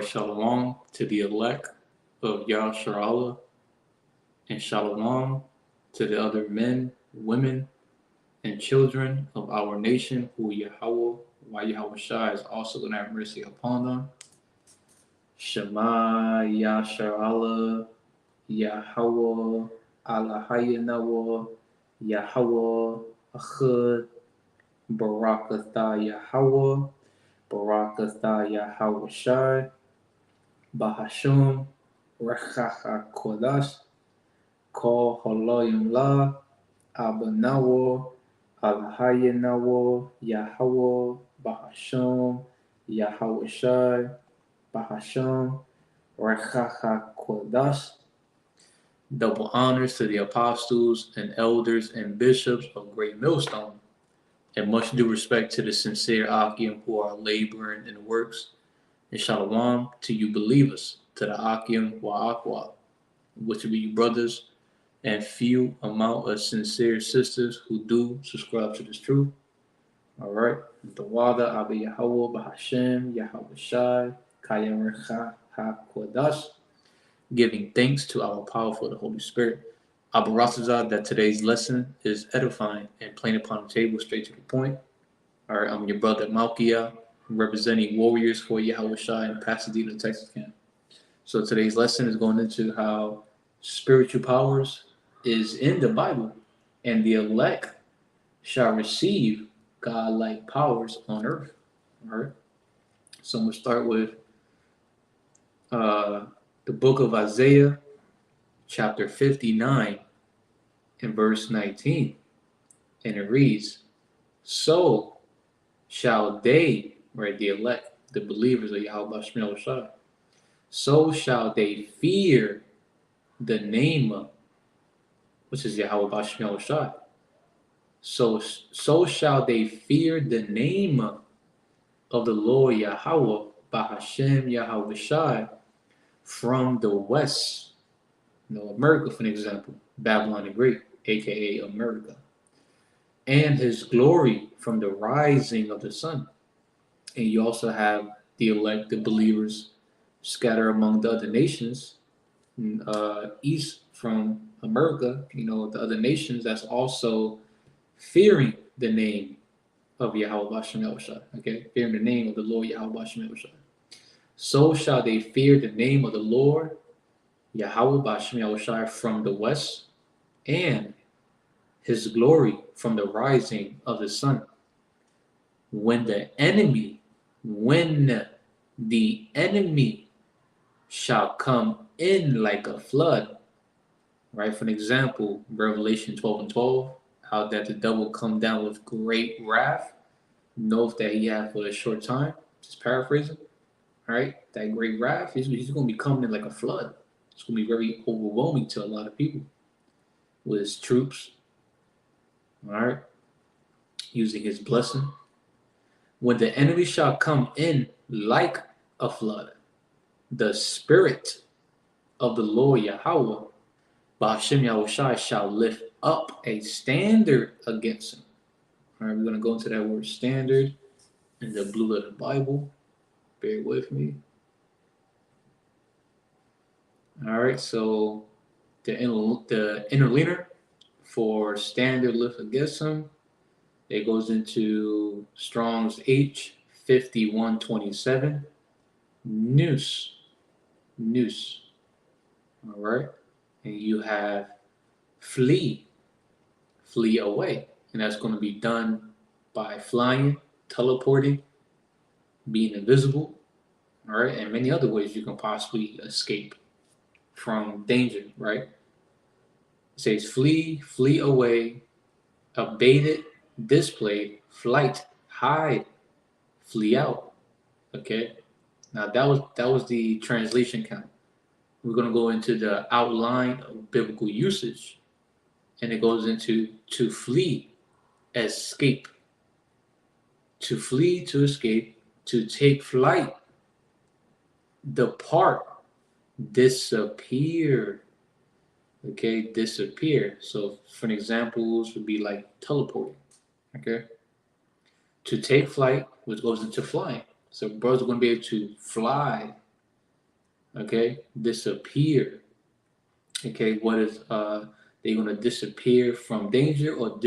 Alright, Shalom to the elect of YAHAWAH and Shalom to the other men, women, and children of our nation who YAHAWAH, YAHAWASHI is also going to have mercy upon them. SHAMAYAM, SHAR, YAHAWAH, NAWA, YAHAWAH, BARAK YAHAWAH, BARAK YAHAWASHI, BAHASHAM, HAQADASH, Halalyam, NAWA, NAWA, YAHAWAH, BAHASHAM, YAHAWASHI, BAHASHAM, QaDash. Double honors to the apostles and elders and bishops of Great Millstone, and much due respect to the sincere Akim who are laboring in the works. And Shalom to you believers, to the Akim YAHAWAH, which will be you brothers and few amount of sincere sisters who do subscribe to this truth. All right. The Wada Abba Yahawah, BAHASHAM, YAHAWASHI, HAQADASH, giving thanks to our powerful the Holy Spirit. Abba Rasazah, that today's lesson is edifying and plain upon the table, straight to the point. All right, I'm your brother Malkia, representing warriors for YAHAWASHI in Pasadena, Texas camp. So today's lesson is going into how spiritual powers is in the Bible, and the elect shall receive God-like powers on earth. All right. So I'm going to start with the book of Isaiah, chapter 59, and verse 19. And it reads, so shall they, right, the elect, the believers of YAHAWASHI, so shall they fear the name of, which is YAHAWASHI. So shall they fear the name of the Lord Yahawah, BAHASHAM, YAHAWASHI, from the west. America, for an example, Babylon the Great, aka America, and his glory from the rising of the sun. And you also have the elect, the believers, scattered among the other nations, east from America, the other nations that's also fearing the name of YAHAWASHI, okay? Fearing the name of the Lord YAHAWASHI. So shall they fear the name of the Lord YAHAWASHI from the west, and his glory from the rising of the sun. When the enemy shall come in like a flood, right? For an example, Revelation 12:12, how that the devil come down with great wrath, knows that he had for a short time, just paraphrasing, all right? That great wrath, he's going to be coming in like a flood. It's going to be very overwhelming to a lot of people with his troops, all right, using his blessing. When the enemy shall come in like a flood, the Spirit of the Lord Yahawah, BAHASHAM YAHAWASHI, shall lift up a standard against him. All right, we're going to go into that word standard in the blue letter Bible. Bear with me. All right, so the interlinear for standard lift against him, it goes into Strong's H 5127, noose. All right, and you have flee away, and that's going to be done by flying, teleporting, being invisible, all right, and many other ways you can possibly escape from danger, right? It says flee away, abated, displayed, flight, hide, flee out. Okay, now that was the translation count. We're going to go into the outline of biblical usage, and it goes into to flee, escape, to flee, to escape, to take flight, depart, disappear. Okay, disappear. So for examples would be like teleporting. Okay, to take flight, which goes into flying. So birds are going to be able to fly Okay, disappear. Okay, what is they're gonna disappear from danger, or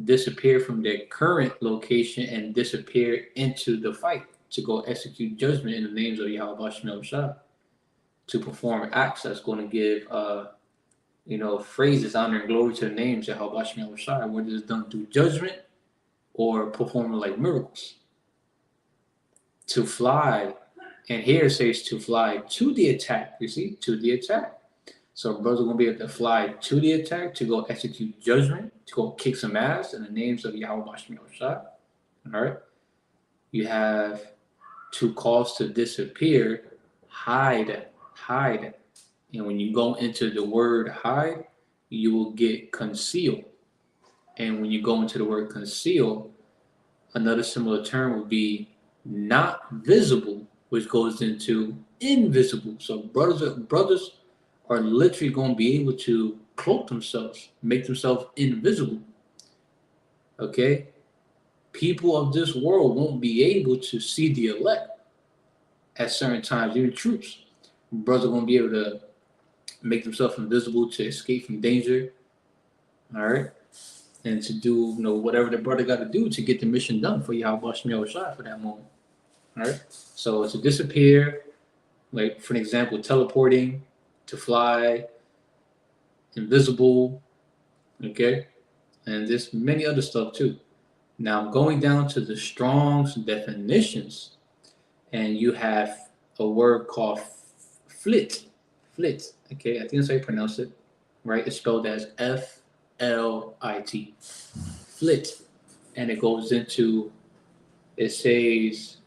disappear from their current location and disappear into the fight to go execute judgment in the names of YAHAWASHI, to perform acts that's going to give phrases, honor, and glory to the names of YAHAWASHI, whether it's done through judgment or performing like miracles. To fly, and here it says to fly to the attack. You see, to the attack. So brothers are going to be able to fly to the attack to go execute judgment, to go kick some ass in the names of YAHAWASHI. All right. You have to cause to disappear, hide. And when you go into the word hide, you will get conceal. And when you go into the word conceal, another similar term would be not visible, which goes into invisible. So brothers are literally going to be able to cloak themselves, make themselves invisible. Okay? People of this world won't be able to see the elect at certain times, even troops. Brothers are going to be able to make themselves invisible to escape from danger. All right? And to do whatever the brother got to do to get the mission done for YAHAWASHI for that moment. All right? So to disappear, like for an example, teleporting, to fly, invisible, okay? And there's many other stuff too. Now I'm going down to the Strong's definitions, and you have a word called flit. Flit, okay? I think that's how you pronounce it, right? It's spelled as F-L-I-T. Flit. And it goes into, it says,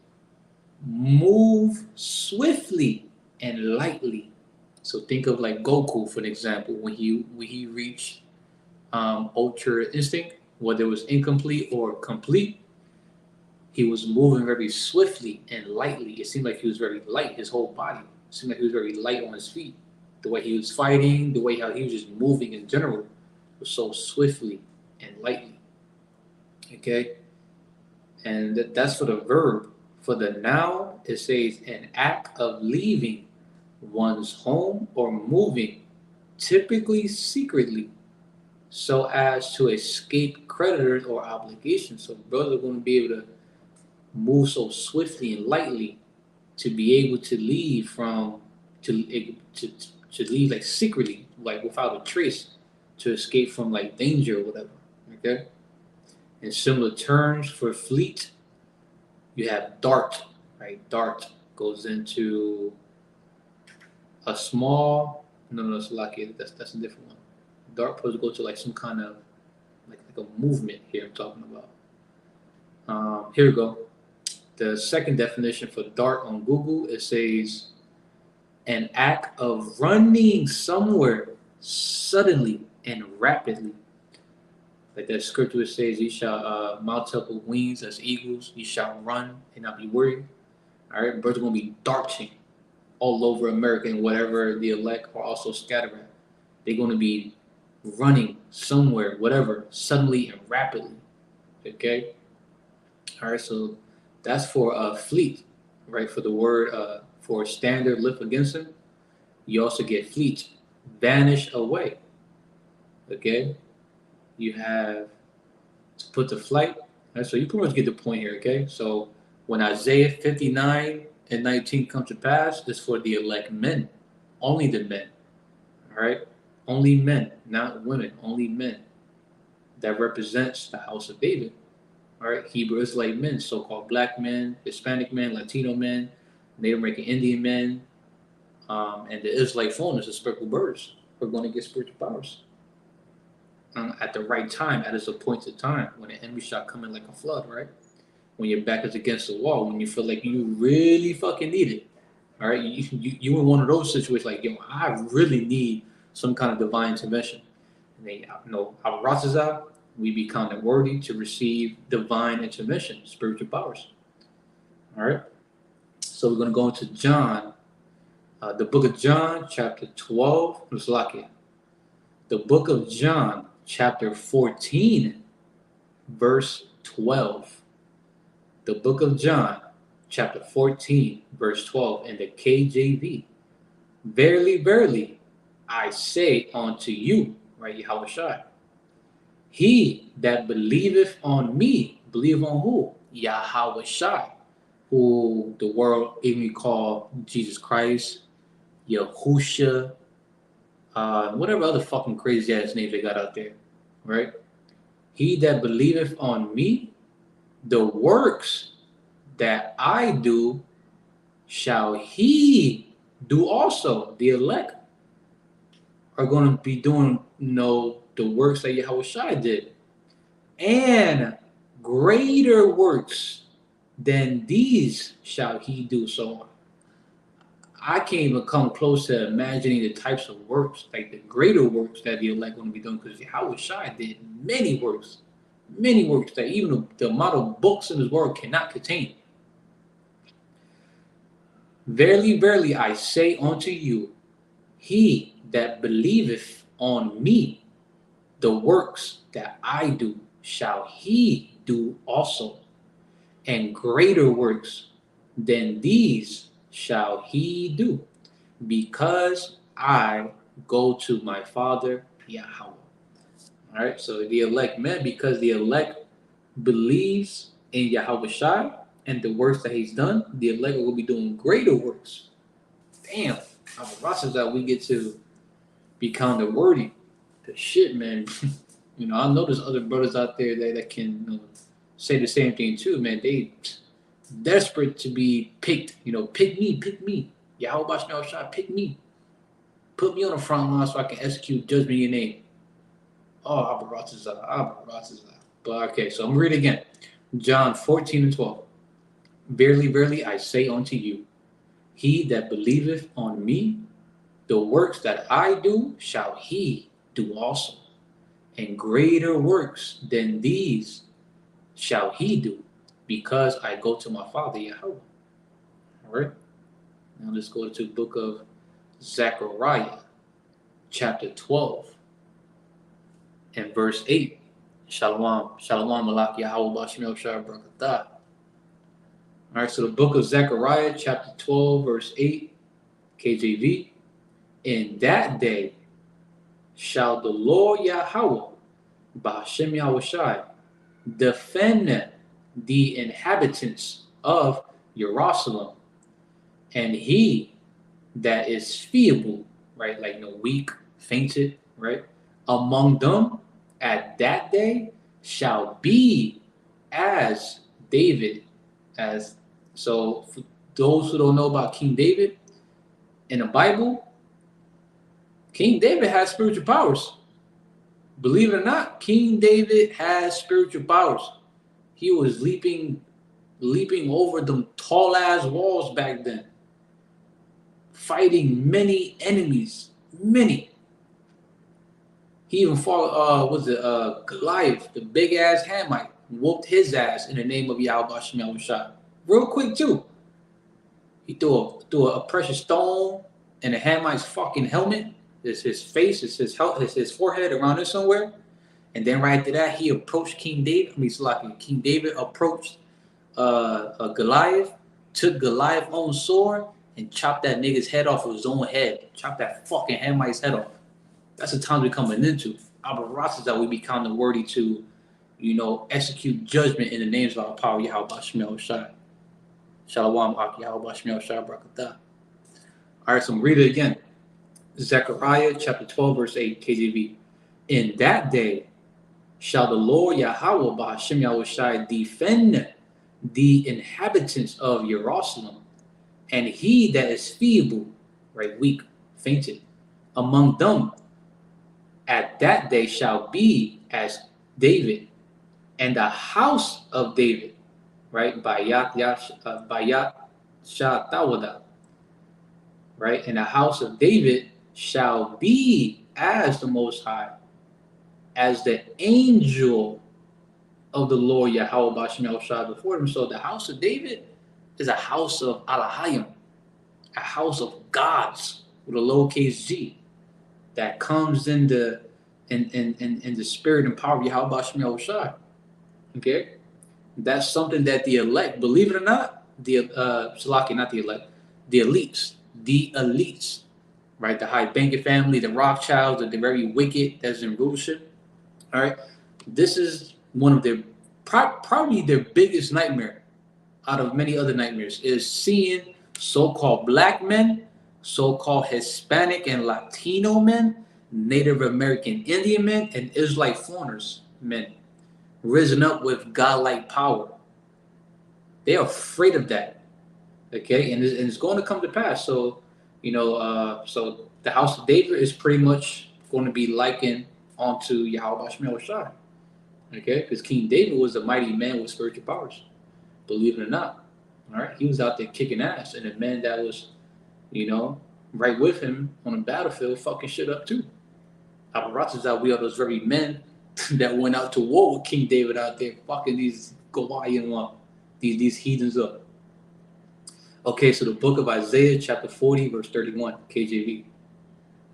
move swiftly and lightly. So think of like Goku, for an example, when he reached Ultra Instinct, whether it was incomplete or complete, he was moving very swiftly and lightly. It seemed like he was very light, his whole body. It seemed like he was very light on his feet. The way he was fighting, the way how he was just moving in general was so swiftly and lightly. Okay? And that's for the verb. For the noun, it says an act of leaving one's home or moving, typically secretly, so as to escape creditors or obligations. So brothers are going to be able to move so swiftly and lightly to be able to leave to leave like secretly, like without a trace, to escape from like danger or whatever. Okay? In similar terms for fleet, you have dart, right? Dart goes into a small, no, it's lucky. That's a different one. Dart supposed to go to like some kind of like a movement here I'm talking about. Here we go. The second definition for dart on Google, it says an act of running somewhere suddenly and rapidly. Like that scripture says, you shall mount up with wings as eagles. You shall run and not be worried. All right, birds are going to be darting all over America and whatever the elect are also scattered at. They're going to be running somewhere, whatever, suddenly and rapidly. Okay? All right, so that's for fleet, right? For the word, for standard lift against him, you also get fleet, vanish away. Okay? You have to put to flight. Right? So you pretty much get the point here, okay? So when Isaiah 59:19 comes to pass, it's for the elect men, only the men, all right? Only men, not women, only men. That represents the house of David, all right? Hebrew Israelite men, so-called black men, Hispanic men, Latino men, Native American Indian men, and the Israelite fullness, the spiritual birds, are going to get spiritual powers. At the right time, at its appointed time, when the enemy shall come in like a flood, right? When your back is against the wall, when you feel like you really fucking need it, all right? You in one of those situations, like, yo, I really need some kind of divine intervention. And they RAWCHAA, we be counted worthy to receive divine intervention, spiritual powers. All right? So we're going to go into John, the book of John, chapter 12. The book of John, chapter 14, verse 12. The book of John, chapter 14, verse 12 in the KJV. Verily, verily, I say unto you, right, YAHAWASHI, he that believeth on me, believe on who? YAHAWASHI, who the world even call Jesus Christ, Yahusha, whatever other fucking crazy ass names they got out there, right? He that believeth on me, the works that I do shall he do also. The elect are going to be doing, the works that YAHAWASHI did, and greater works than these shall he do. So I can't even come close to imagining the types of works, like the greater works that the elect going to be doing, because YAHAWASHI did many works that even the amount of books in this world cannot contain. Verily, verily, I say unto you, he that believeth on me, the works that I do shall he do also, and greater works than these shall he do, because I go to my Father Yahweh. All right, so the elect meant because the elect believes in YAHAWASHI and the works that he's done, the elect will be doing greater works. Damn, I'm a process that we get to be counted worthy. The shit, man. I know there's other brothers out there that can say the same thing too, man. They desperate to be picked. Pick me. YAHAWASHI, pick me. Put me on the front line so I can execute judgment in your name. Oh, Abba. But okay, so I'm going to read it again. John 14 and 12. Verily, verily, I say unto you, he that believeth on me, the works that I do shall he do also, and greater works than these shall he do, because I go to my Father Yahweh. All right. Now let's go to the book of Zechariah, chapter 12, and verse 8. Shalom, Malak Yahweh Bashmel Shar Brakatah. All right, so the book of Zechariah, chapter 12, verse 8, KJV. In that day shall the Lord Yahweh, BAHASHAM YAHWASHI, defend the inhabitants of Jerusalem, and he that is feeble, right, like weak, fainted, right, among them at that day shall be as David. So for those who don't know about King David, in the Bible, King David has spiritual powers. Believe it or not, King David has spiritual powers. He was leaping over them tall ass walls back then, fighting many enemies. Many. He even fought Goliath, the big ass Hamite, whooped his ass in the name of YAHWASHI. Real quick too. He threw a precious stone in the Hamite's fucking helmet. It's his face, it's his forehead around there somewhere. And then right after that, he approached King David. King David approached Goliath, took Goliath's own sword, and chopped that nigga's head off with his own head. Chopped that fucking Hamite's head off. That's the times we're coming into. Our that we be counted worthy to, execute judgment in the names of our power, YAHWASHI. Shalom, YAHWASHI, Brakatah. All right, so I'm read it again. Zechariah chapter 12, verse 8, KJV. In that day shall the Lord Yahweh BAHASHAM YAHWASHI defend the inhabitants of Jerusalem, and he that is feeble, right, weak, fainted, among them at that day shall be as David, and the house of David, right, Bayat Shatawada, right, and the house of David shall be as the Most High, as the angel of the Lord Yahweh BAHASHAM before them. So the house of David is a house of Halalyam, a house of gods with a lowercase g, that comes in the spirit and power of Yahweh BAHASHAM. Okay, that's something that the elect, believe it or not, Salaki, not the elect, the elites, right? The high banking family, the Rothschilds, the very wicked that's in rulership. All right, this is one of their probably their biggest nightmare out of many other nightmares is seeing so-called black men, so-called Hispanic and Latino men, Native American Indian men, and Israelite foreigners men risen up with godlike power. They are afraid of that, okay? And it's going to come to pass. So, so the house of David is pretty much going to be likened onto YAHAWASHI, okay? Because King David was a mighty man with spiritual powers, believe it or not. All right, he was out there kicking ass, and the men that was, right with him on the battlefield, fucking shit up too. Out, we are those very men that went out to war with King David out there, fucking these Goliath up, these heathens up. Okay, so the book of Isaiah, chapter 40, verse 31, KJV.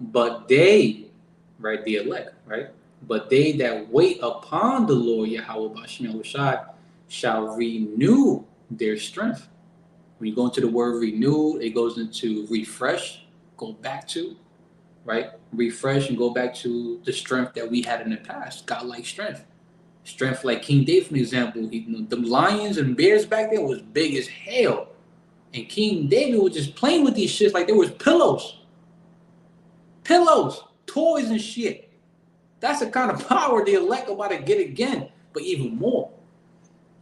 But they, right, the elect, right? But they that wait upon the Lord Yahweh shall renew their strength. When you go into the word renew, it goes into refresh, go back to, right? Refresh and go back to the strength that we had in the past, godlike strength. Strength like King David, for example. The lions and bears back there was big as hell. And King David was just playing with these shits like there was pillows, toys and shit. That's the kind of power the elect are about to get again, but even more.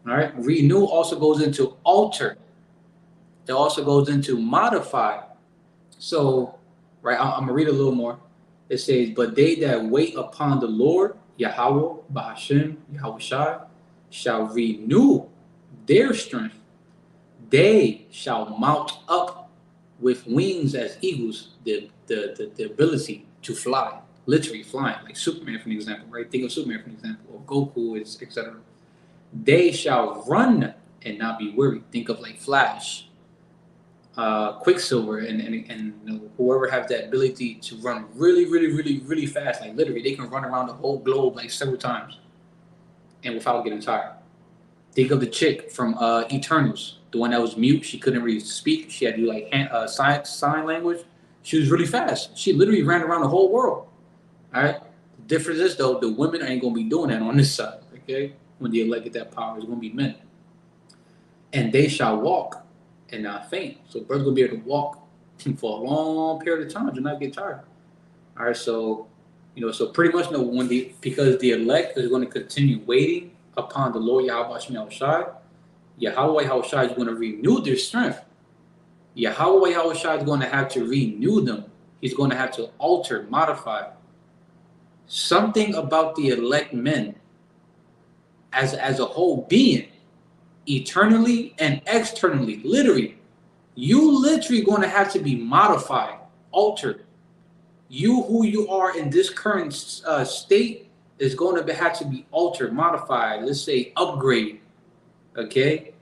All right. Renew also goes into alter. It also goes into modify. So, right, I'm gonna read a little more. It says, "But they that wait upon the Lord, Yahweh, BAHASHAM, YAHWASHI, shall renew their strength. They shall mount up with wings as eagles." The ability to fly, literally flying, like Superman, for example, right? Think of Superman, for example, or Goku, etc. They shall run and not be weary. Think of like Flash, Quicksilver, and whoever have that ability to run really fast. Like literally, they can run around the whole globe like several times, and without getting tired. Think of the chick from Eternals, the one that was mute. She couldn't really speak. She had to do like sign language. She was really fast. She literally ran around the whole world. All right. The difference is though, the women ain't gonna be doing that on this side. Okay. When the elect get that power, it's gonna be men. And they shall walk and not faint. So brothers gonna be able to walk for a long period of time and not get tired. All right. So so pretty much because the elect is going to continue waiting upon the Lord Yahweh Yahawashi is going to renew their strength. Yahweh Yahawashi is going to have to renew them. He's going to have to alter, modify. Something about the elect men as a whole being, eternally and externally, literally. You literally going to have to be modified, altered. You who you are in this current state is going to have to be altered, modified, let's say upgrade, okay?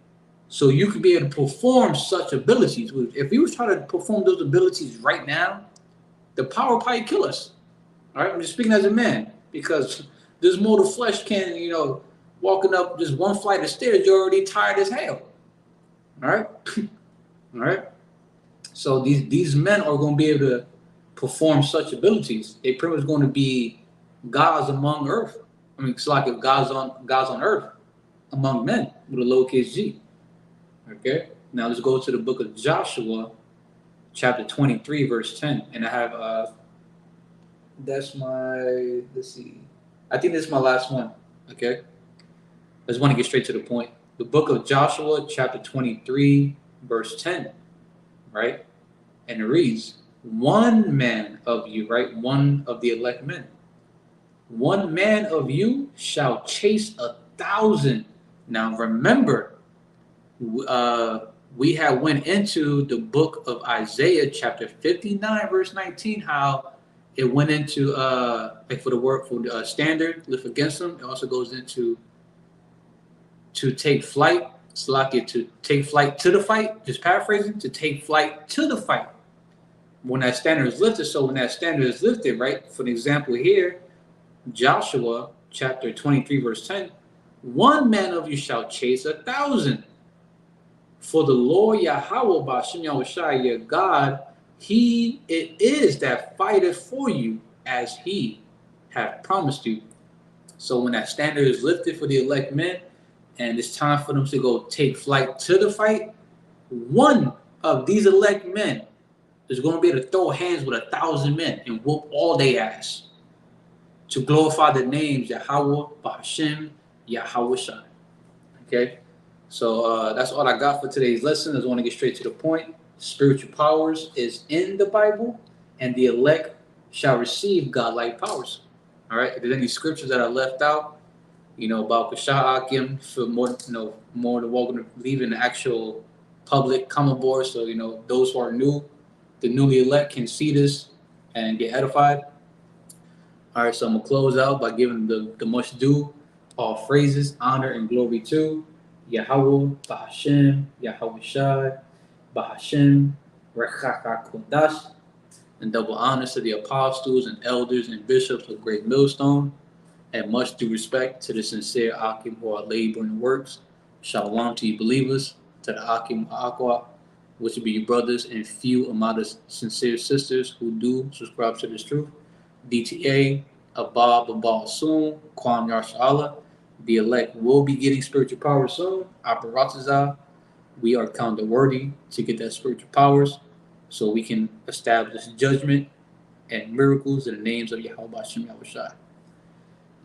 So you could be able to perform such abilities. If you was trying to perform those abilities right now, the power will probably kill us. All right, I'm just speaking as a man because this mortal flesh can, walking up just one flight of stairs, you're already tired as hell. All right, all right. So these men are going to be able to perform such abilities. They pretty much going to be gods among earth. I mean, it's like gods on earth among men with a lowercase g. Okay. Now let's go to the book of Joshua, chapter 23, verse 10. And I have let's see. I think this is my last one. Okay. I just want to get straight to the point. The book of Joshua, chapter 23, verse 10. Right? And it reads, one man of you, right? One of the elect men. One man of you shall chase 1,000. Now remember, we have went into the book of Isaiah, chapter 59, verse 19, how it went into like for the standard, lift against them. It also goes into to take flight. It's like it to take flight to the fight. Just paraphrasing, to take flight to the fight. When that standard is lifted, so when that standard is lifted, right? For an example here, Joshua chapter 23, verse 10, one man of you shall chase 1,000. For the Lord Yahawah BAHASHAM YAHAWASHI, your God, He it is that fighteth for you as He hath promised you. So when that standard is lifted for the elect men, and it's time for them to go take flight to the fight, one of these elect men is going to be able to throw hands with 1,000 men and whoop all they ass to glorify the names Yahawah BAHASHAM YAHAWASHI. Okay, so that's all I got for today's lesson. I just want to get straight to the point. Spiritual powers is in the Bible, and the elect shall receive godlike powers. All right. If there's any scriptures that I left out, about Kasha'akim, for more, more than welcome to leave in the actual public comment board. So those who are new, the newly elect, can see this and get edified. All right. So I'm gonna close out by giving the much due. All phrases, honor and glory to Yahawah BAHASHAM YAHAWASHI BAHASHAM QaDash, and double honors to the apostles and elders and bishops of Great Millstone, and much due respect to the sincere Akim who are laboring in works. Shalom to you believers, to the Akim Aqua, which will be your brothers and few amount of sincere sisters who do subscribe to this truth. DTA, Abba soon, Kwam Yarshala. The elect will be getting spiritual power soon. RAWCHAA, we are counted worthy to get that spiritual powers so we can establish judgment and miracles in the names of Yahawah BAHASHAM YAHAWASHI.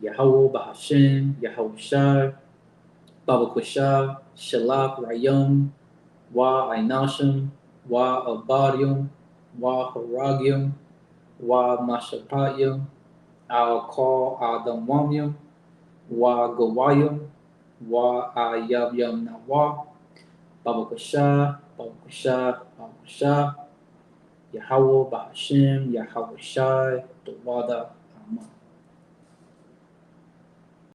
Yahawah BAHASHAM YAHAWASHI, Baba Kwasha, Shalak Rayum, Wa Abadium, Haragium, Mashapayum, Al-Qal Adamwamyum, Gawayum, Ayabyam NAWA, Baba Kwasha, Yahawah BAHASHAM YAHAWASHI, the Wada.